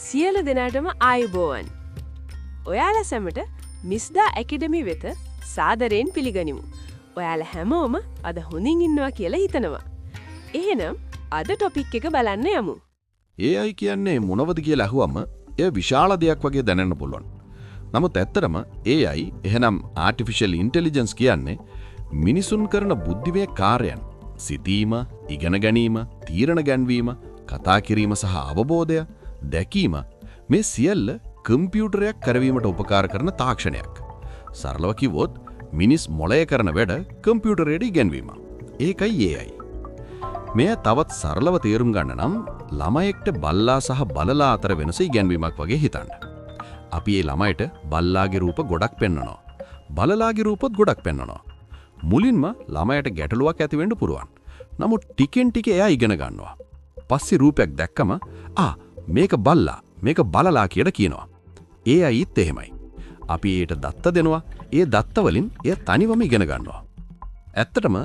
සියලු දෙනාටම ආයුබෝවන්. ඔයාලා සැමට මිස්දා ඇකඩමි වෙත සාදරයෙන් පිළිගනිමු. ඔයාලා හැමෝම අද හොඳින් ඉන්නවා කියලා හිතනවා. එහෙනම් අද ටොපික් එක බලන්න යමු. AI කියන්නේ මොනවද කියලා අහුවම එය විශාල දෙයක් වගේ දැනෙන්න පුළුවන්. නමුත් ඇත්තටම AI එහෙනම් ආටිෆිෂල් ඉන්ටෙලිජන්ස් කියන්නේ මිනිසුන් කරන බුද්ධිමය කාර්යයන්. සිතීම, ඉගෙන ගැනීම, තීරණ ගැන්වීම, කතා කිරීම සහ අවබෝධය, දැකීම මේ සියල්ල කම්පියුටරයක් කරවීමට උපකාර කරන තාක්ෂණයක්. සරලව කිව්වොත් මිනිස් මොළය කරන වැඩ කම්පියුටරයට ඉගෙනවීම. ඒකයි AI. මෙය තවත් සරලව තේරුම් ගන්න නම් ළමයෙක්ට බල්ලා සහ බලලා අතර වෙනස ඉගෙනවීමක් වගේ හිතන්න. අපි මේ ළමයට බල්ලාගේ රූප ගොඩක් පෙන්වනවා. බලලාගේ රූපත් ගොඩක් පෙන්වනවා. මුලින්ම ළමයට ගැටලුවක් ඇති වෙන්න පුරුවන්. නමුත් ටිකෙන් ටික එයා ඉගෙන ගන්නවා. පස්සේ රූපයක් දැක්කම මේක බල්ලා, මේක බලලා කියලා කියනවා. AIත් එහෙමයි. අපි ඒට දත්ත දෙනවා. ඒ දත්ත වලින් එය තනිවම ඉගෙන ගන්නවා. ඇත්තටම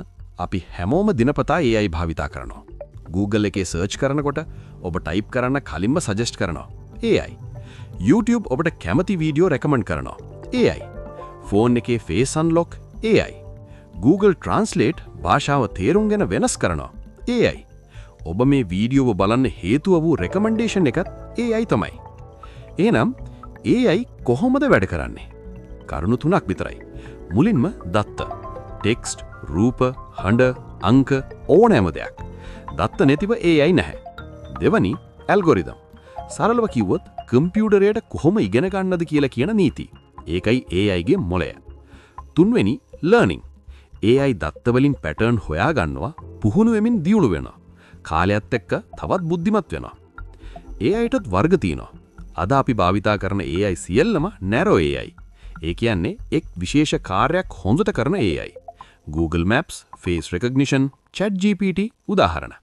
අපි හැමෝම දිනපතා AI භාවිතා කරනවා. Google එකේ සර්ච් කරනකොට ඔබ ටයිප් කරන්න කලින්ම සජෙස්ට් කරනවා. AI. YouTube ඔබට කැමති වීඩියෝ රෙකමන්ඩ් කරනවා. AI. ෆෝන් එකේ face unlock AI. Google Translate භාෂාව තේරුම් ගෙන වෙනස් කරනවා. AI. ඔබ මේ වීඩියෝව බලන්න හේතුව වූ රෙකමෙන්ඩේෂන් එකත් AI තමයි. එහෙනම් AI කොහොමද වැඩ කරන්නේ? කරුණු තුනක් විතරයි. මුලින්ම දත්ත. ටෙක්ස්ට්, රූප, හඬ, අංක ඕනෑම දෙයක්. දත්ත නැතිව AI නැහැ. දෙවනි ඇල්ගොරිතම්. සරලව කිව්වොත් කම්පියුටරයට කොහොම ඉගෙන ගන්නද කියලා කියන නීති. ඒකයි AIගේ මොළය. තුන්වෙනි ලර්නින්. AI දත්ත වලින් පැටර්න් හොයා ගන්නවා, පුහුණු වෙමින් දියුණු වෙනවා. කාලයත් එක්ක තවත් බුද්ධිමත් වෙනවා. AIටත් වර්ග තියෙනවා. අද අපි භාවිතා කරන AI සියල්ලම නැරෝ AI. ඒ කියන්නේ එක් විශේෂ කාර්යයක් හොඳට කරන AI. Google Maps, Face Recognition, ChatGPT උදාහරණ.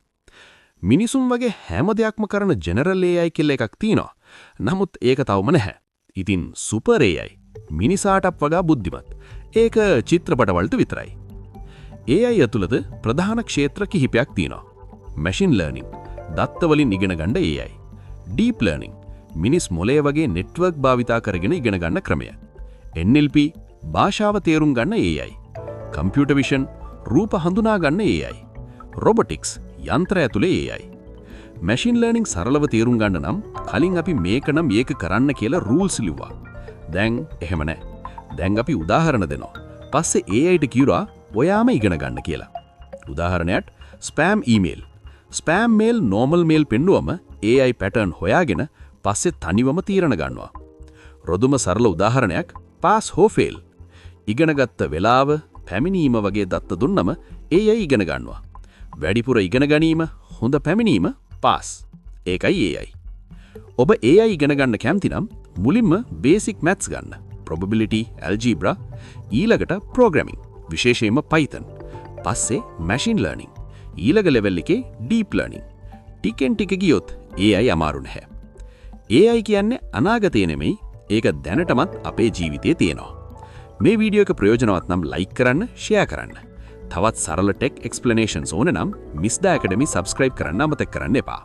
මිනිසුන් වගේ හැම දෙයක්ම කරන General AI කියලා එකක් තියෙනවා. නමුත් ඒක තවම නැහැ. ඉතින් Super AI මිනිසාටත් වඩා බුද්ධිමත්. ඒක චිත්‍රපටවලට විතරයි. AI ඇතුළත ප්‍රධාන ක්ෂේත්‍ර කිහිපයක් තියෙනවා. Machine Learning දත්ත වලින් ඉගෙන ගන්න AI. Deep Learning මිනිස් මොළය වගේ නෙට්වර්ක් භාවිතා කරගෙන ඉගෙන ගන්න ක්‍රමය. NLP භාෂාව තේරුම් ගන්න AI. Computer Vision රූප හඳුනා ගන්න AI. Robotics යන්ත්‍ර ඇතුලේ AI. Machine Learning සරලව තේරුම් ගන්න නම් කලින් අපි මේක නම් මේක කරන්න කියලා rules ලිව්වා. දැන් එහෙම නැහැ. දැන් අපි උදාහරණ දෙනවා. පස්සේ AIට කියනවා ඔයාම ඉගෙන ගන්න කියලා. උදාහරණයක් spam email. spam mail normal mail පෙන්නුවම AI pattern හොයාගෙන පස්සේ තනිවම තීරණ ගන්නවා. රොදුම සරල උදාහරණයක් pass හෝ fail. ඉගෙනගත්ත වෙලාව, පැමිණීම වගේ දත්ත දුන්නම AI ඉගෙන ගන්නවා. වැඩිපුර ඉගෙන ගැනීම, හොඳ පැමිණීම pass. ඒකයි AI. ඔබ AI ඉගෙන ගන්න කැමති නම් මුලින්ම basic maths ගන්න. probability, algebra, ඊළඟට programming, විශේෂයෙන්ම Python. පස්සේ machine learning. ඊළඟ ලෙවල් එකේ deep learning. ටිකෙන් ටික ගියොත් AI අමාරු නැහැ. AI කියන්නේ අනාගතේ නෙමෙයි, ඒක දැනටමත් අපේ ජීවිතේ තියෙනවා. මේ වීඩියෝ එක ප්‍රයෝජනවත් නම් like කරන්න, share කරන්න. තවත් සරල tech explanations ඕන නම් මිස්දා academy subscribe කරන්න අමතක කරන්න එපා.